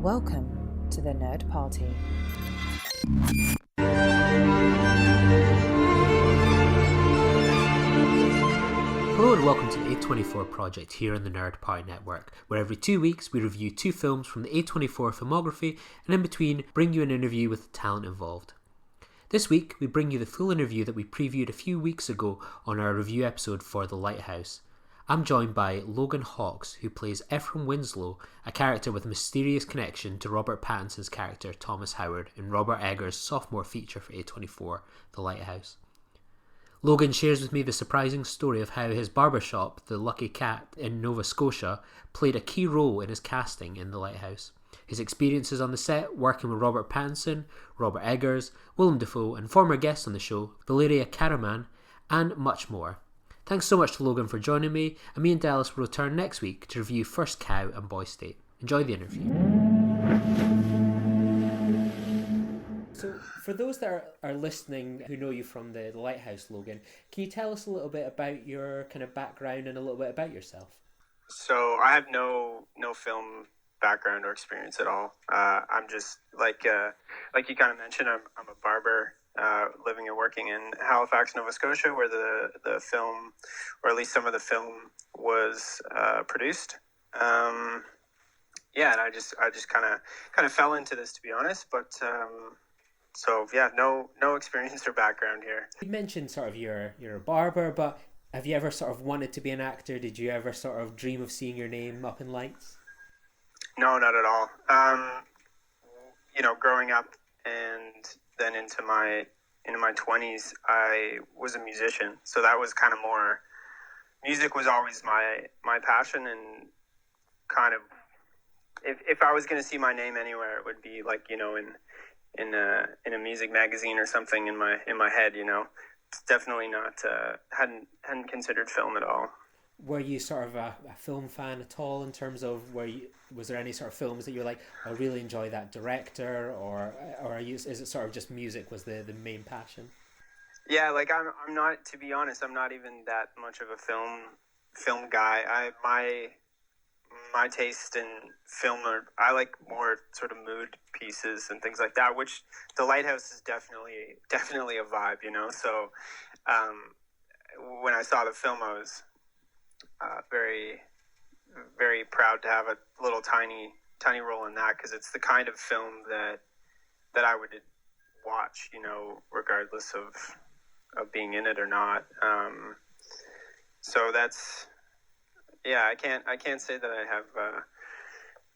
Welcome to the Nerd Party. Hello and welcome to the A24 project here on the Nerd Party Network, where every 2 weeks we review 2 films from the A24 filmography and in between bring you an interview with the talent involved. This week we bring you the full interview that we previewed a few weeks ago on our review episode for The Lighthouse. I'm joined by Logan Hawkes, who plays Ephraim Winslow, a character with a mysterious connection to Robert Pattinson's character Thomas Howard in Robert Eggers' sophomore feature for A24, The Lighthouse. Logan shares with me the surprising story of how his barbershop, the Lucky Cat in Nova Scotia, played a key role in his casting in The Lighthouse, his experiences on the set working with Robert Pattinson, Robert Eggers, Willem Dafoe and former guest on the show, Valeriia Karman, and much more. Thanks so much to Logan for joining me, and me and Dallas will return next week to review First Cow and Boy State. Enjoy the interview. So, for those that are listening who know you from the Lighthouse, Logan, can you tell us a little bit about your kind of background and a little bit about yourself? So, I have no film background or experience at all. I'm just like you kind of mentioned. I'm a barber. Living and working in Halifax, Nova Scotia, where the film, or at least some of the film, was produced. And I just kind of fell into this, to be honest. But no experience or background here. You mentioned sort of you're a barber, but have you ever sort of wanted to be an actor? Did you ever sort of dream of seeing your name up in lights? No, not at all. Growing up and then into my 20s, I was a musician. So that was kind of more, music was always my passion, and kind of, if I was going to see my name anywhere, it would be like, in a music magazine or something in my head, It's definitely not, hadn't considered film at all. Were you sort of a film fan at all in terms of was there any sort of films that you're like, I really enjoy that director, or is it sort of just music was the main passion? Yeah, like I'm not, to be honest, I'm not even that much of a film guy. My taste in film I like more sort of mood pieces and things like that, which The Lighthouse is definitely a vibe, So when I saw the film, I was very, very proud to have a little tiny role in that, because it's the kind of film that I would watch, regardless of being in it or not. So that's, I can't say that I have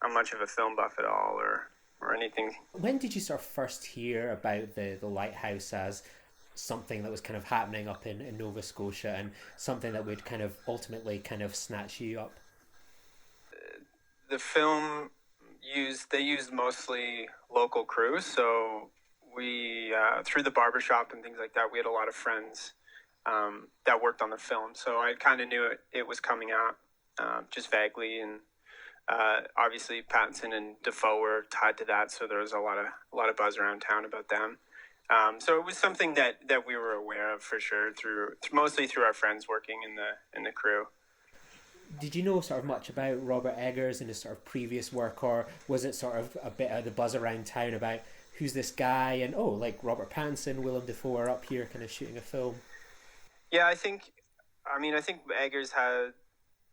I'm much of a film buff at all or anything. When did you sort of first hear about the Lighthouse as something that was kind of happening up in Nova Scotia, and something that would kind of ultimately kind of snatch you up? The film used mostly local crews, so we through the barbershop and things like that, we had a lot of friends that worked on the film, so I kind of knew it was coming out just vaguely, and obviously Pattinson and Dafoe were tied to that, so there was a lot of buzz around town about them. So it was something that we were aware of for sure, mostly through our friends working in the crew. Did you know sort of much about Robert Eggers and his sort of previous work, or was it sort of a bit of the buzz around town about who's this guy, and like Robert Pattinson, Willem Dafoe are up here kind of shooting a film? Yeah, I think Eggers had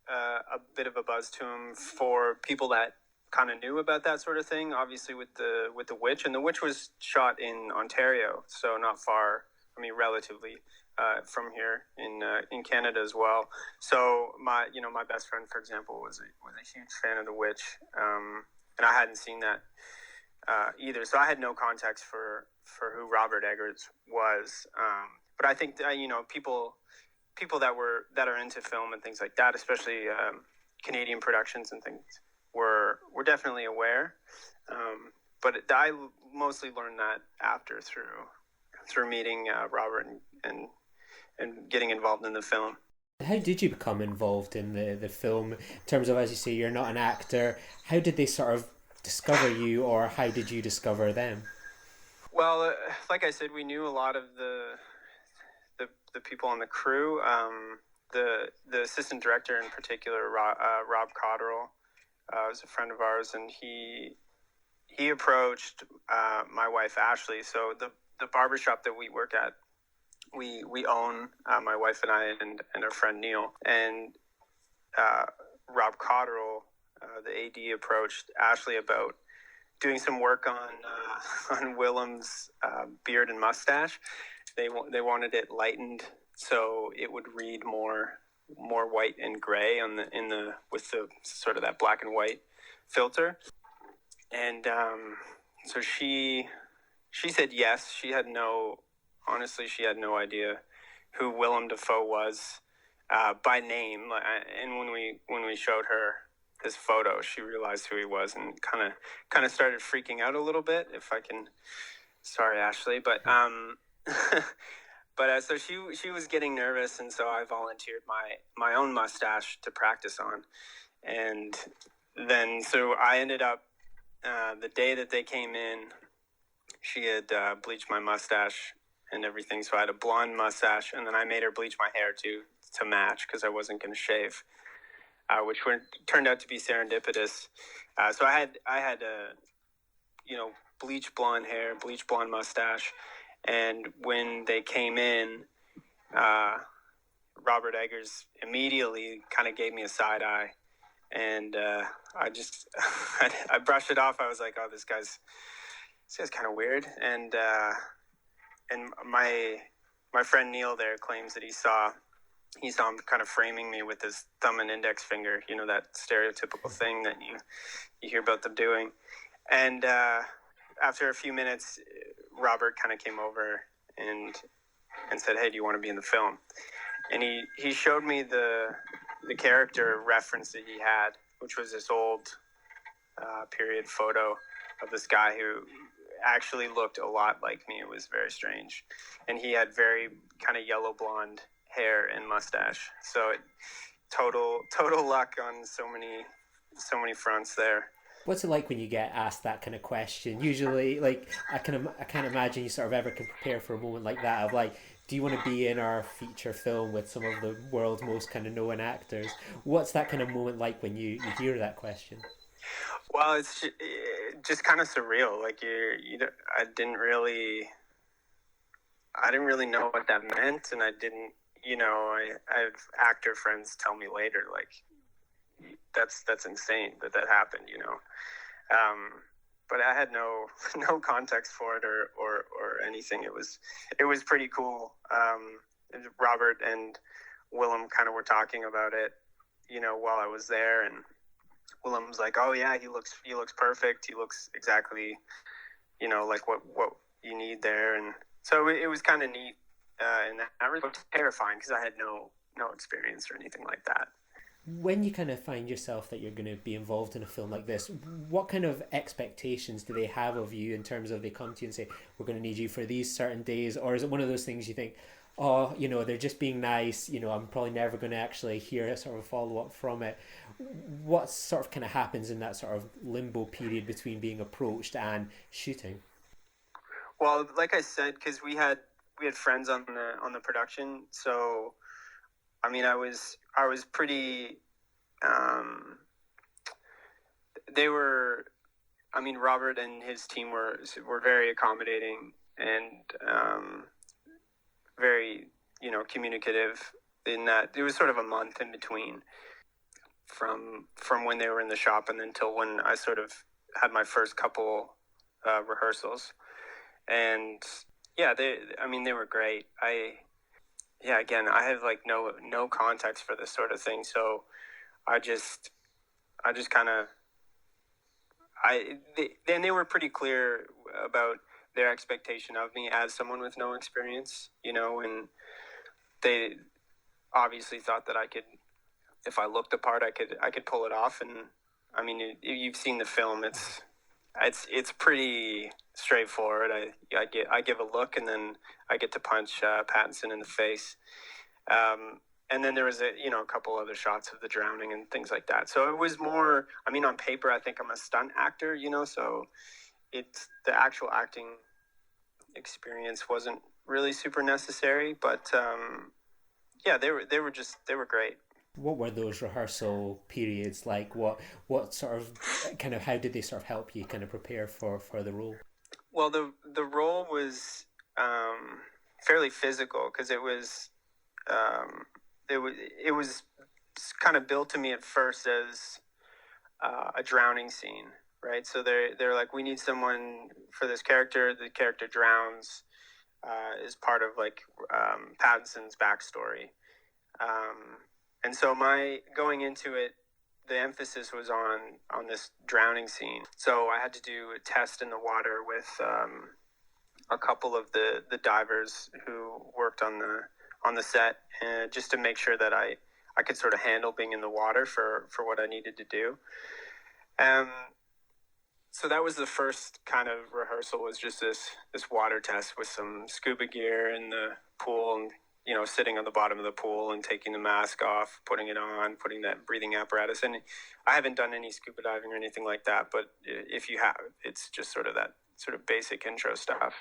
a bit of a buzz to him for people that kind of knew about that sort of thing, obviously with the Witch, and the Witch was shot in Ontario, so not far, relatively from here in Canada as well. So my best friend, for example, was a huge fan of the Witch, and I hadn't seen that either, so I had no context for who Robert Eggers was, but I think people that are into film and things like that, especially Canadian productions and things, were definitely aware, but I mostly learned that after through meeting Robert and getting involved in the film. How did you become involved in the film, in terms of, as you say, you're not an actor? How did they sort of discover you, or how did you discover them? Well, like I said, we knew a lot of the people on the crew. The assistant director in particular, Rob Cotterill, was a friend of ours, and he he approached my wife Ashley. So the barbershop that we work at, we own, my wife and I and our friend Neil, and Rob Cotterill, the AD, approached Ashley about doing some work on Willem's beard and mustache. They wanted it lightened so it would read more white and gray with the sort of that black and white filter. And so she said yes. She had no idea who Willem Dafoe was by name. And when we showed her his photo, she realized who he was and kind of started freaking out a little bit. If I can, sorry, Ashley, but but so she was getting nervous, and so I volunteered my own mustache to practice on, and then so I ended up the day that they came in, she had bleached my mustache and everything, so I had a blonde mustache, and then I made her bleach my hair to match because I wasn't going to shave, which turned out to be serendipitous. So I had bleach blonde hair, bleach blonde mustache, and when they came in, Robert Eggers immediately kind of gave me a side eye, and I just I brushed it off. I was like, oh, this guy's kind of weird, and my friend Neil there claims that he saw him kind of framing me with his thumb and index finger, that stereotypical thing that you hear about them doing. And after a few minutes, Robert kind of came over and said, hey, do you want to be in the film? And he showed me the character reference that he had, which was this old period photo of this guy who actually looked a lot like me. It was very strange. And he had very kind of yellow blonde hair and mustache. So total luck on so many fronts there. What's it like when you get asked that kind of question? Usually, like, I can't imagine you sort of ever can prepare for a moment like that of like, do you want to be in our feature film with some of the world's most kind of known actors? What's that kind of moment like when you hear that question? Well, it's just kind of surreal. Like I didn't really know what that meant, and I didn't. I have actor friends tell me later, like, that's insane that happened. But I had no context for it or anything. It was pretty cool. Robert and Willem kind of were talking about it, while I was there, and Willem was like, "Oh yeah, he looks perfect. He looks exactly, like what you need there." And so it was kind of neat, and that was terrifying because I had no experience or anything like that. When you kind of find yourself that you're going to be involved in a film like this, what kind of expectations do they have of you in terms of they come to you and say, we're going to need you for these certain days? Or is it one of those things you think, oh, they're just being nice, I'm probably never going to actually hear a sort of follow-up from it? What sort of kind of happens in that sort of limbo period between being approached and shooting? Well, like I said, because we had friends on the production, so I mean, I was pretty. They were, I mean, Robert and his team were very accommodating and very, communicative. In that it was sort of a month in between from when they were in the shop and until when I sort of had my first couple rehearsals, and yeah, they were great. Again, I have like no context for this sort of thing, so I just kind of they were pretty clear about their expectation of me as someone with no experience, and they obviously thought that I could, if I looked the part, I could pull it off. And I mean, you've seen the film; it's pretty straightforward. I give a look, and then I get to punch Pattinson in the face. And then there was a couple other shots of the drowning and things like that. So it was more, I mean, on paper, I think I'm a stunt actor, so it's the actual acting experience wasn't really super necessary, but yeah, they were great. What were those rehearsal periods like? What sort of kind of how did they sort of help you kind of prepare for the role? Well, the role was fairly physical because um, it was kind of built to me at first as a drowning scene, right? So they're like, we need someone for this character. The character drowns, is part of like Pattinson's backstory, um, and so my going into it, the emphasis was on this drowning scene. So I had to do a test in the water with a couple of the divers who worked on the set, just to make sure that I could sort of handle being in the water for what I needed to do. Um, so that was the first kind of rehearsal, was just this water test with some scuba gear in the pool, and sitting on the bottom of the pool and taking the mask off, putting it on, putting that breathing apparatus. And I haven't done any scuba diving or anything like that, but if you have, it's just sort of that sort of basic intro stuff.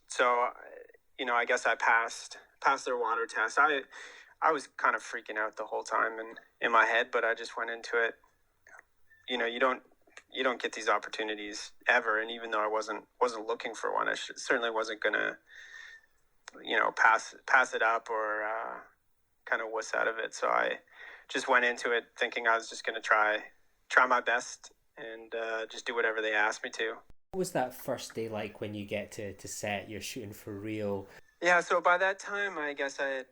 So I guess I passed their water test. I was kind of freaking out the whole time in my head, but I just went into it. You don't get these opportunities ever, and even though I wasn't looking for one, I certainly wasn't gonna pass it up or kind of wuss out of it. So I just went into it thinking I was just gonna try my best and just do whatever they asked me to. What was that first day like when you get to set? You're shooting for real. Yeah, so by that time, I guess I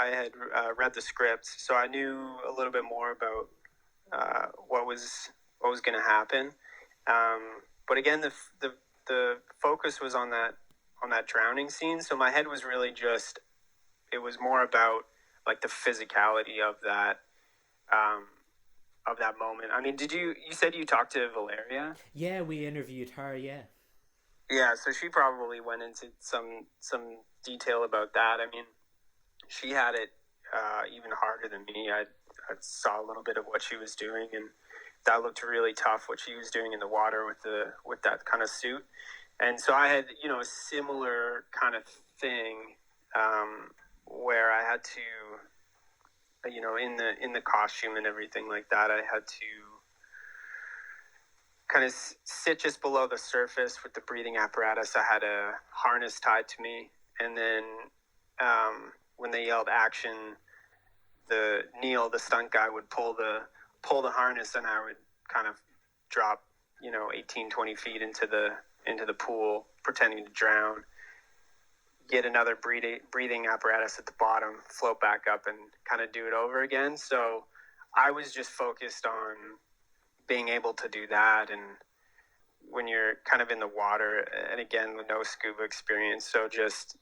had read the script, so I knew a little bit more about what was going to happen. But again, the focus was on that drowning scene. So my head was really just, it was more about like the physicality of that moment. I mean, you said you talked to Valeriia? Yeah, we interviewed her. Yeah. Yeah, so she probably went into some detail about that. I mean, she had it even harder than me. I saw a little bit of what she was doing, and that looked really tough, what she was doing in the water with that kind of suit. And so I had a similar kind of thing, where I had to in the costume and everything like that, I had to kind of sit just below the surface with the breathing apparatus. I had a harness tied to me, and then when they yelled action, Neil, the stunt guy, would pull the harness, and I would kind of drop 18-20 feet into the pool, pretending to drown, get another breathing apparatus at the bottom, float back up, and kind of do it over again. So I was just focused on being able to do that. And when you're kind of in the water, and again, with no scuba experience, so just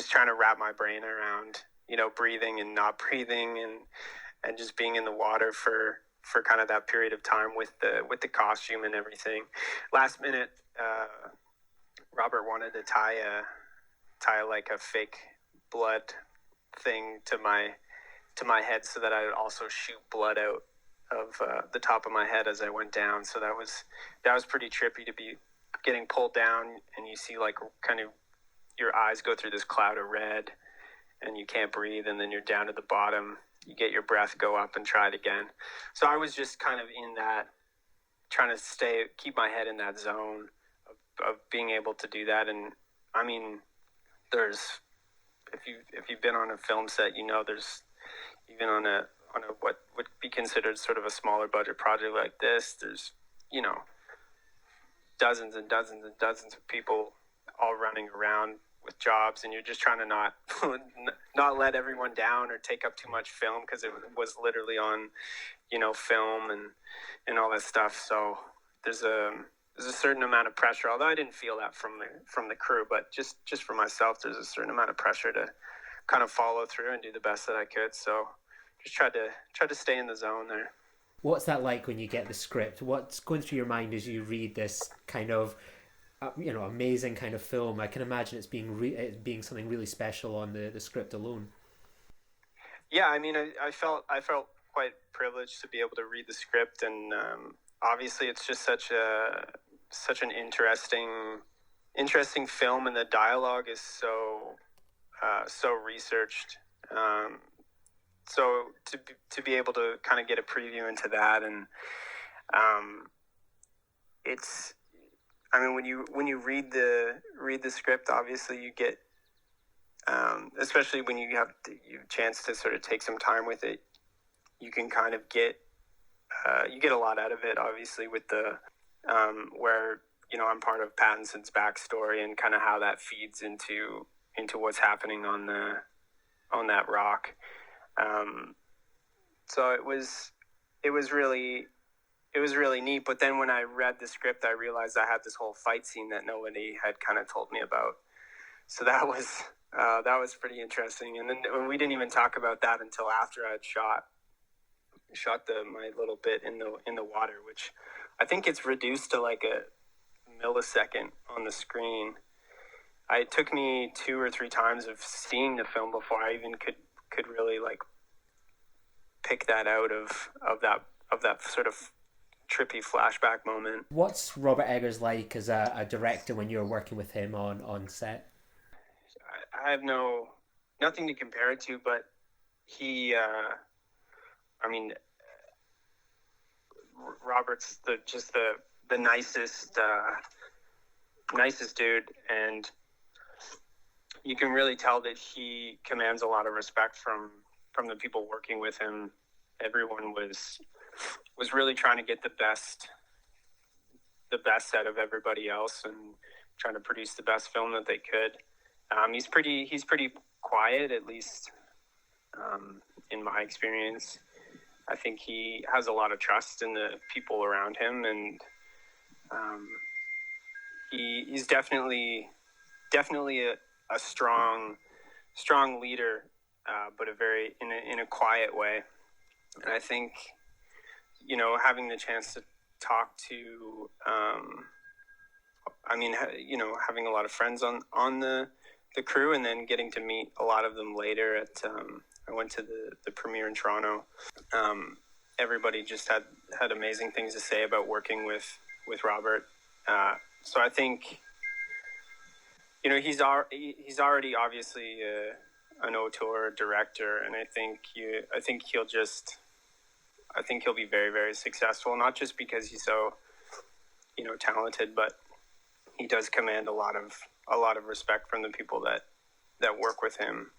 trying to wrap my brain around breathing and not breathing, and just being in the water for kind of that period of time with the costume and everything. Last minute, Robert wanted to tie like a fake blood thing to my head, so that I would also shoot blood out of the top of my head as I went down. So that was pretty trippy to be getting pulled down, and you see like kind of your eyes go through this cloud of red, and you can't breathe, and then you're down to the bottom. You get your breath, go up, and try it again. So I was just kind of in that, trying to keep my head in that zone of being able to do that. And I mean, if you've been on a film set, there's even on a what would be considered sort of a smaller budget project like this, there's dozens and dozens and dozens of people all running around with jobs, and you're just trying to not let everyone down or take up too much film, because it was literally on film and all that stuff. So there's a certain amount of pressure, although I didn't feel that from the crew, but just for myself, there's a certain amount of pressure to kind of follow through and do the best that I could. So just tried to stay in the zone there. What's that like when you get the script? What's going through your mind as you read this kind of amazing kind of film? I can imagine it's being something really special on the script alone. Yeah, I mean, I felt quite privileged to be able to read the script, and obviously it's just such an interesting film, and the dialogue is so researched. so to be able to kind of get a preview into that, and it's, I mean, when you read the script, obviously you get, especially when you have the chance to sort of take some time with it, you can kind of get you get a lot out of it. Obviously, with the where I'm part of Pattinson's backstory and kind of how that feeds into what's happening on that rock. So it was really neat. But then when I read the script, I realized I had this whole fight scene that nobody had kind of told me about. So that was pretty interesting. And then we didn't even talk about that until after I'd shot my little bit in the water, which I think it's reduced to like a millisecond on the screen. It took me 2 or 3 times of seeing the film before I even could really like pick that out of that sort of trippy flashback moment. What's Robert Eggers like as a director when you're working with him on set? I have nothing to compare it to, but he, I mean, Robert's the nicest dude, and you can really tell that he commands a lot of respect from the people working with him. Everyone was really trying to get the best out of everybody else and trying to produce the best film that they could. He's pretty quiet, at least in my experience. I think he has a lot of trust in the people around him, and he's definitely a strong leader, but in a quiet way. And I think having the chance to talk to having a lot of friends on the crew, and then getting to meet a lot of them later at I went to the premiere in Toronto. Everybody just had amazing things to say about working with Robert. So I think he's already obviously an auteur director, and I think he'll be very, very successful, not just because he's so talented, but he does command a lot of respect from the people that work with him.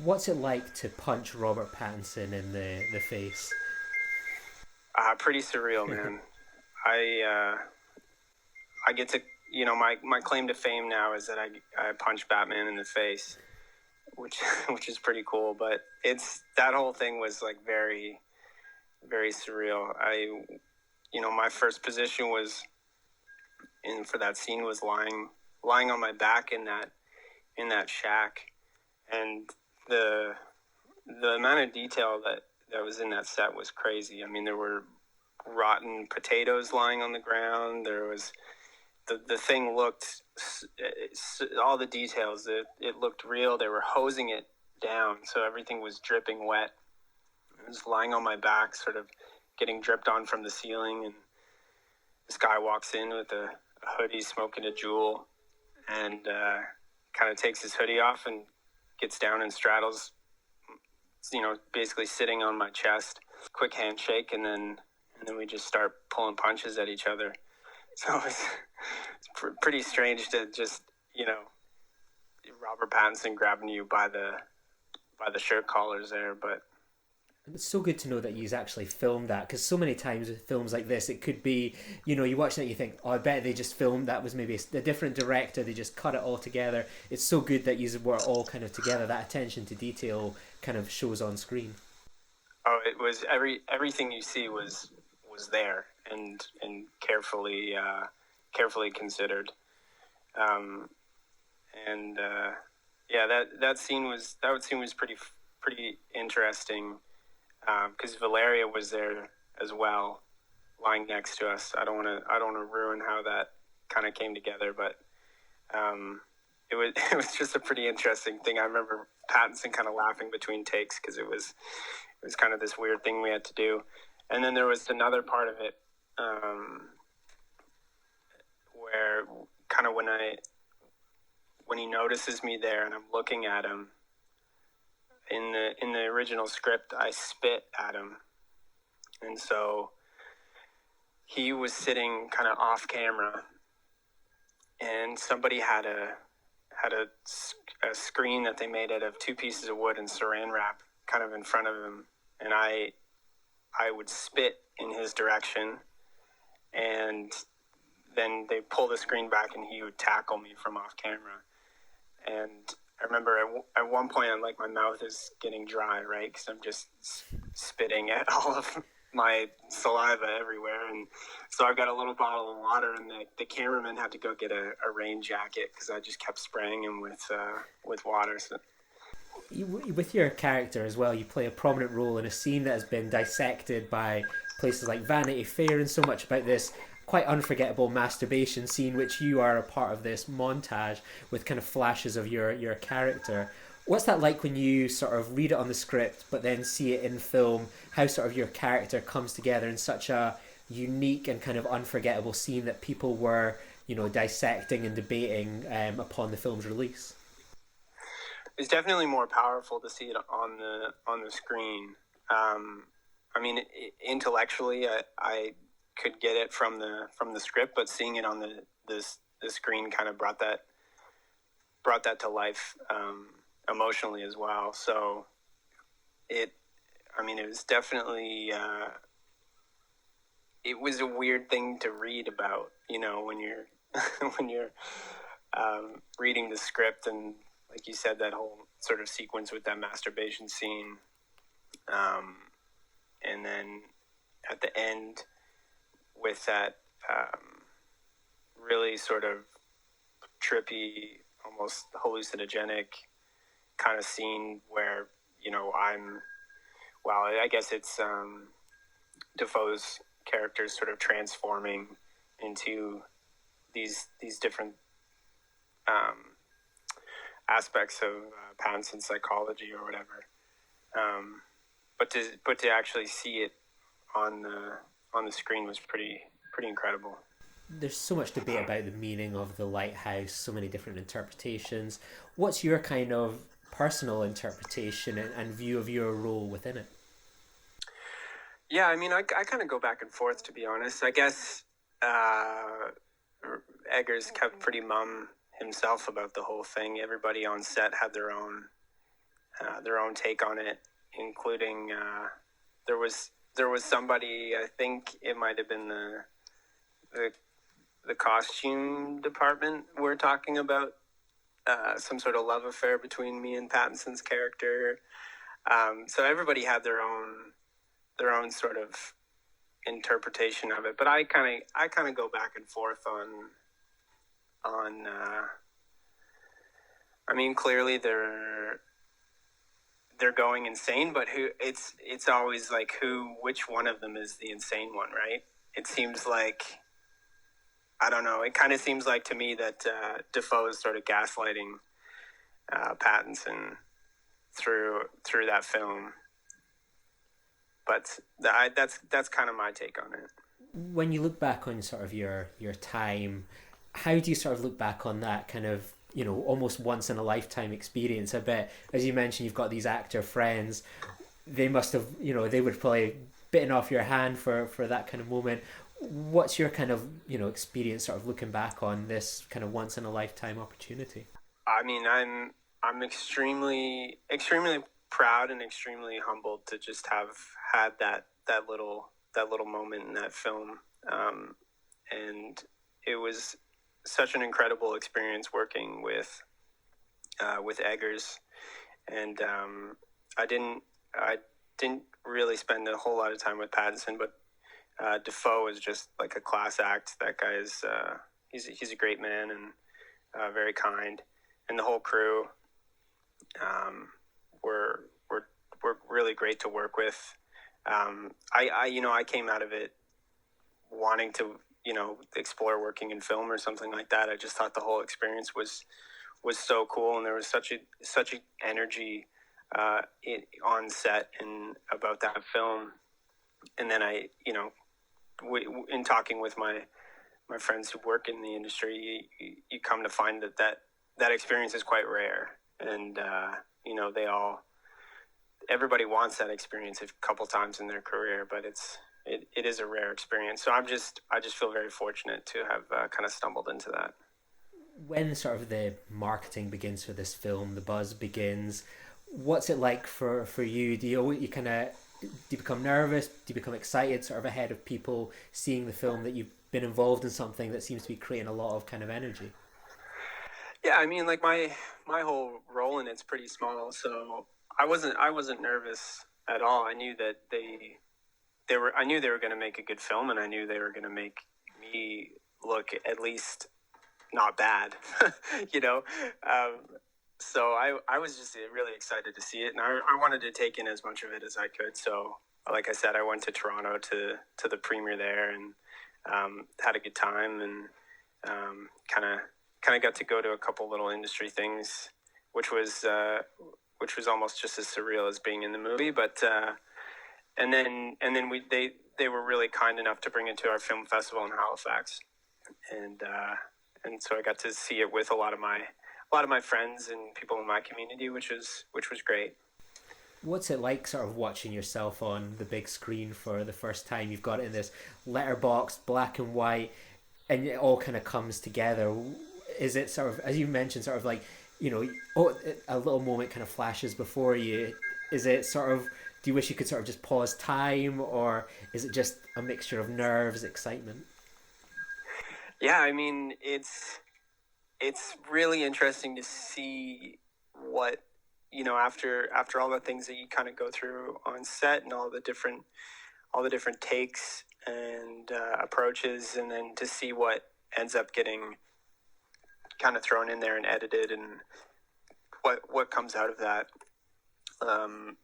What's it like to punch Robert Pattinson in the face? Pretty surreal, man. I get to, my claim to fame now is that I punch Batman in the face, which is pretty cool. But that whole thing was like very, very surreal. My first position was for that scene was lying on my back in that shack, and the amount of detail that was in that set was crazy. I mean, there were rotten potatoes lying on the ground. There was the thing looked, all the details, it looked real. They were hosing it down, so everything was dripping wet. I was lying on my back, sort of getting dripped on from the ceiling, and this guy walks in with a hoodie, smoking a Juul, and kind of takes his hoodie off and gets down and straddles, basically sitting on my chest. Quick handshake, and then we just start pulling punches at each other. So it's pretty strange to just Robert Pattinson grabbing you by the shirt collars there, but. It's so good to know that you've actually filmed that, because so many times with films like this, it could be, you watch it and you think, oh, I bet they just filmed that was maybe a different director, they just cut it all together. It's so good that you were all kind of together. That attention to detail kind of shows on screen. Oh, it was everything you see was there and carefully considered. That scene was pretty interesting. Because Valeriia was there as well, lying next to us. I don't want to ruin how that kind of came together, but it was just a pretty interesting thing. I remember Pattinson kind of laughing between takes because it was kind of this weird thing we had to do. And then there was another part of it where kind of when he notices me there and I'm looking at him, in the original script, I spit at him, and so he was sitting kind of off camera, and somebody had a screen that they made out of 2 pieces of wood and saran wrap kind of in front of him, and I would spit in his direction, and then they pull the screen back and he would tackle me from off camera. And I remember at one point, I'm like, my mouth is getting dry, right? Because I'm just spitting at all of my saliva everywhere. And so I've got a little bottle of water, and the cameraman had to go get a rain jacket because I just kept spraying him with water. So. With your character as well, you play a prominent role in a scene that has been dissected by places like Vanity Fair, and so much about this quite unforgettable masturbation scene, which you are a part of this montage with kind of flashes of your character. What's that like when you sort of read it on the script but then see it in film, how sort of your character comes together in such a unique and kind of unforgettable scene that people were, dissecting and debating upon the film's release? It's definitely more powerful to see it on the screen. I mean, intellectually, I could get it from the script, but seeing it on the screen kind of brought that to life emotionally as well. So it was definitely it was a weird thing to read about, when you're when you're reading the script, and like you said, that whole sort of sequence with that masturbation scene, and then at the end with that really sort of trippy, almost hallucinogenic kind of scene where, I guess it's Dafoe's characters sort of transforming into these different aspects of Pattinson's psychology or whatever. But to actually see it on the screen was pretty incredible. There's so much debate about the meaning of the Lighthouse, so many different interpretations. What's your kind of personal interpretation and view of your role within it? Yeah, I mean, I kind of go back and forth, to be honest. I guess Eggers kept pretty mum himself about the whole thing. Everybody on set had their own take on it, including there was somebody, I think it might have been the costume department, were talking about some sort of love affair between me and Pattinson's character. So everybody had their own sort of interpretation of it, but I kind of go back and forth on I mean, clearly they're going insane, but it's always like which one of them is the insane one, right? It seems like, I don't know, it kind of seems like to me that Dafoe is sort of gaslighting Pattinson through that film. But that's kind of my take on it. When you look back on sort of your time, how do you sort of look back on that kind of, almost once in a lifetime experience? I bet, as you mentioned, you've got these actor friends. They must have, they would probably bitten off your hand for that kind of moment. What's your kind of, experience sort of looking back on this kind of once in a lifetime opportunity? I mean, I'm extremely proud and extremely humbled to just have had that little moment in that film, and it was such an incredible experience working with Eggers, and I didn't really spend a whole lot of time with Pattinson, but Dafoe is just like a class act. That guy is he's a great man and very kind, and the whole crew were really great to work with. I came out of it wanting to explore working in film or something like that. I just thought the whole experience was so cool, and there was such a energy on set and about that film. And then in talking with my friends who work in the industry, you come to find that experience is quite rare, and everybody wants that experience a couple times in their career, but it is a rare experience. So I just feel very fortunate to have kind of stumbled into that. When sort of the marketing begins for this film, the buzz begins, what's it like for you? Do you become nervous? Do you become excited sort of ahead of people seeing the film that you've been involved in something that seems to be creating a lot of kind of energy? Yeah, I mean, like my whole role in it's pretty small, so I wasn't nervous at all. I knew that I knew they were going to make a good film, and I knew they were going to make me look at least not bad, you know. So I was just really excited to see it, and I wanted to take in as much of it as I could. So, like I said, I went to Toronto to the premiere there, and had a good time, and kind of got to go to a couple little industry things, which was almost just as surreal as being in the movie. But and then they were really kind enough to bring it to our film festival in Halifax, and so I got to see it with a lot of my friends and people in my community, which was great. What's it like sort of watching yourself on the big screen for the first time? You've got it in this letterbox, black and white, and it all kind of comes together. Is it sort of, as you mentioned, sort of like, you know, a little moment kind of flashes before you? Is it sort of, do you wish you could sort of just pause time, or is it just a mixture of nerves, excitement? Yeah, I mean, it's really interesting to see what, you know, after all the things that you kind of go through on set, and all the different takes and approaches, and then to see what ends up getting kind of thrown in there and edited, and what comes out of that.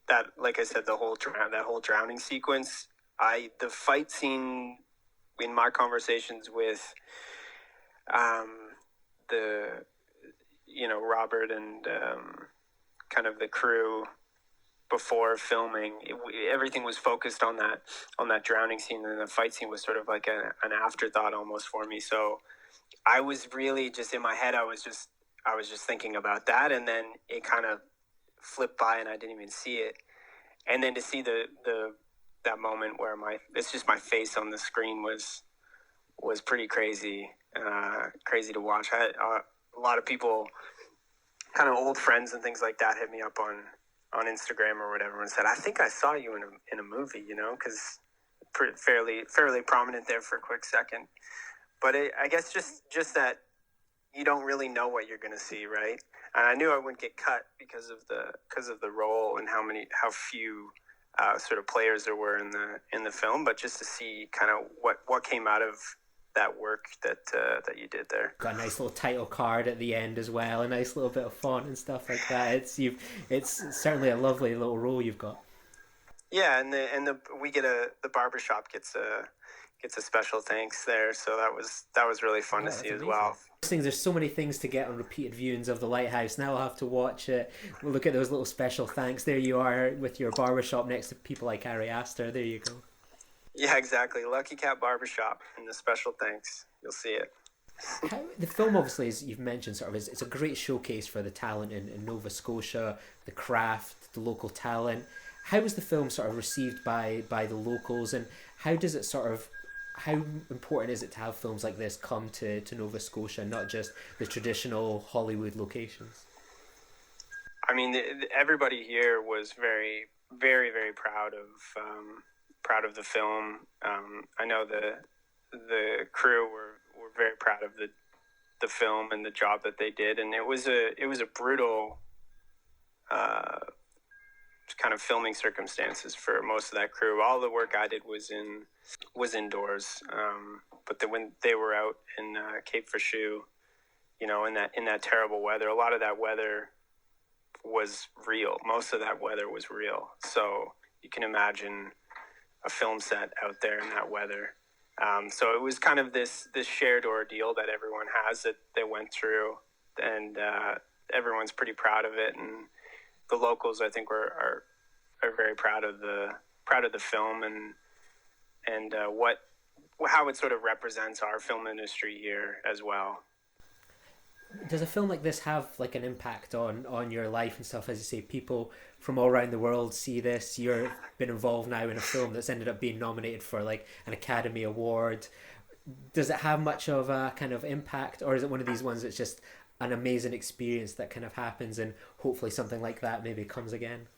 That, like I said, that whole drowning sequence, the fight scene in my conversations with the, you know, Robert and kind of the crew before filming, everything was focused on that drowning scene, and the fight scene was sort of like an afterthought almost for me. So I was really just in my head, I was just thinking about that, and then it kind of flipped by and I didn't even see it. And then to see that moment where it's just my face on the screen was pretty crazy to watch. I had a lot of people, kind of old friends and things like that, hit me up on Instagram or whatever and said, I think I saw you in a movie, you know, because fairly prominent there for a quick second. But I guess just that you don't really know what you're going to see, right? And I knew I wouldn't get cut because of the role and how few sort of players there were in the film. But just to see kind of what came out of that work that you did there. Got a nice little title card at the end as well, a nice little bit of font and stuff like that. It's certainly a lovely little role you've got. Yeah, and the barbershop gets a special thanks there, so that was really fun to see as well. There's so many things to get on repeated viewings of the Lighthouse. Now I'll have to watch it. We'll look at those little special thanks. There you are with your barbershop next to people like Ari Aster. There you go. Yeah, exactly. Lucky Cat Barbershop and the special thanks. You'll see it. The film, obviously, as you've mentioned, sort of it's a great showcase for the talent in Nova Scotia, the craft, the local talent. How was the film sort of received by the locals, and how important is it to have films like this come to Nova Scotia, not just the traditional Hollywood locations? I mean, everybody here was very, very, very proud of the film. I know the crew were very proud of the film and the job that they did, and it was a brutal kind of filming circumstances for most of that crew. All the work I did was indoors, but when they were out in Cape Fichu, you know, in that terrible weather, a lot of that weather was real. Most of that weather was real. So you can imagine a film set out there in that weather. So it was kind of this shared ordeal that everyone has that they went through, and everyone's pretty proud of it. And the locals, I think, are very proud of the film and how it sort of represents our film industry here as well. Does a film like this have like an impact on your life and stuff? As you say, people from all around the world see this. You've been involved now in a film that's ended up being nominated for like an Academy Award. Does it have much of a kind of impact, or is it one of these ones that's just an amazing experience that kind of happens, and hopefully something like that maybe comes again?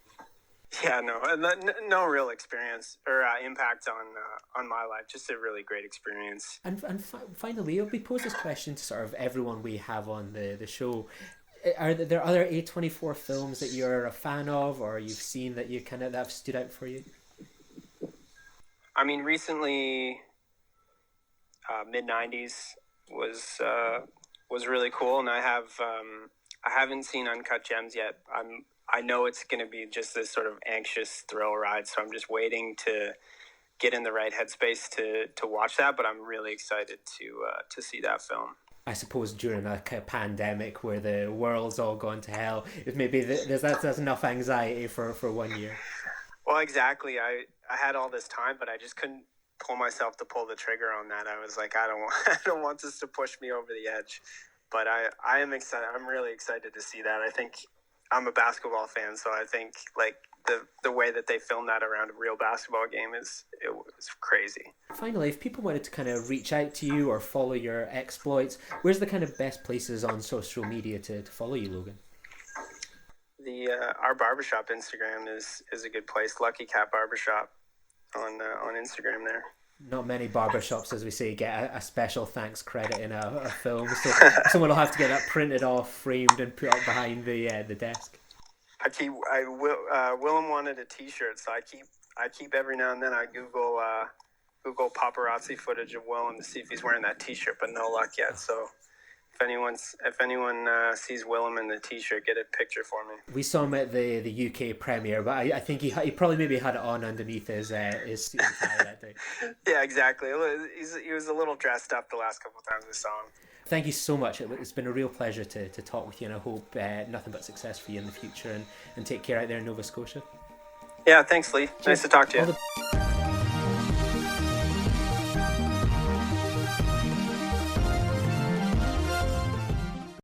Yeah, no real experience or impact on my life. Just a really great experience. Finally, we pose this question to sort of everyone we have on the show. Are there other A24 films that you're a fan of, or you've seen that you kind of that have stood out for you? I mean, recently, mid-90s was really cool, and I haven't seen Uncut Gems yet. I know it's going to be just this sort of anxious thrill ride, so I'm just waiting to get in the right headspace to watch that. But I'm really excited to see that film. I suppose during a kind of pandemic where the world's all gone to hell, it maybe that's enough anxiety for 1 year. Well, exactly. I had all this time, but I just couldn't pull myself to pull the trigger on that. I was like, I don't want this to push me over the edge. But I am excited. I'm really excited to see that. I think I'm a basketball fan, so I think like the way that they filmed that around a real basketball game it was crazy. Finally, if people wanted to kind of reach out to you or follow your exploits, where's the kind of best places on social media to follow you, Logan? Our barbershop Instagram is a good place. Lucky Cat Barbershop on Instagram there. Not many barbershops, as we say, get a special thanks credit in a film, so someone will have to get that printed off, framed, and put up behind the desk. Willem wanted a T-shirt, so I keep every now and then I Google paparazzi footage of Willem to see if he's wearing that T-shirt, but no luck yet. So if anyone sees Willem in the T-shirt, get a picture for me. We saw him at the UK premiere, but I think he probably maybe had it on underneath his suit and tie that day. Yeah, exactly. He was a little dressed up the last couple of times we saw him. Thank you so much. It's been a real pleasure to talk with you, and I hope nothing but success for you in the future, and take care out there in Nova Scotia. Yeah, thanks, Lee. Nice to talk to you.